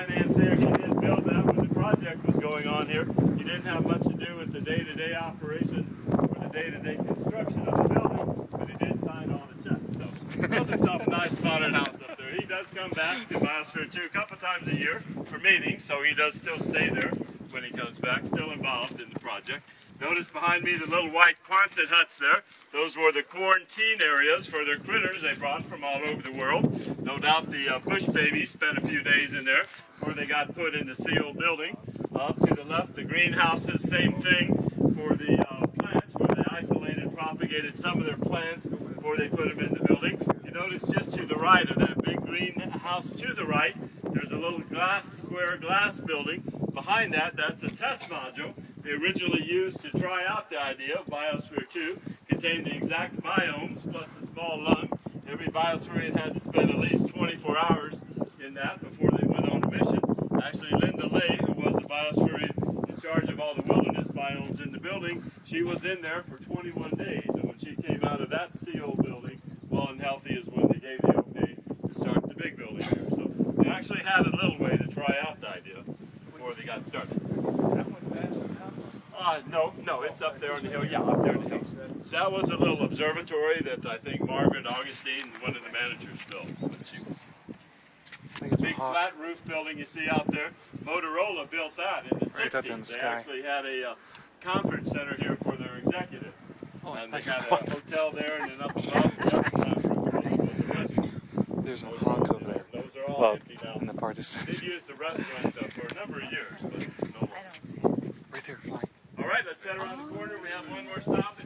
financier. He did build that when the project was going on here. He didn't have much to do with the day-to-day operations or the day-to-day construction of the building, but he did sign all the checks. So he built himself a nice modern house up there. He does come back to Biosphere 2 a couple times a year for meetings, so he does still stay there when he comes back, still involved in the project. Notice behind me the little white Quonset huts there. Those were the quarantine areas for their critters they brought from all over the world. No doubt the bush babies spent a few days in there before they got put in the sealed building. Up to the left, the greenhouses, same thing for the plants, where they isolated and propagated some of their plants before they put them in the building. You notice just to the right of that big greenhouse to the right, there's a little square glass building. Behind that, that's a test module they originally used to try out the idea of Biosphere 2. Contained the exact biomes plus a small lung. Every biospherian had to spend at least 24 hours in that before they went on a mission. Actually, Linda Lay, who was the biospherian in charge of all the wilderness biomes in the building, she was in there for 21 days. And when she came out of that sealed building, well and healthy, is when they gave the okay to start the big building here. So they actually had a little way to try out the idea before they got started. No, it's up there on the hill. Yeah, up there on the hill. That was a little observatory that I think Margaret Augustine, one of the managers, built when she was here. The big flat roof building you see out there, Motorola built that in the 60s. They actually had a conference center here for their executives. And they had a hotel there and then up above. There's a hawk over there. Those are all empty now. In the far distance. They've used the restaurant for a number of years, but no more. Right there, flying. All right, let's head around the corner. We have one more stop.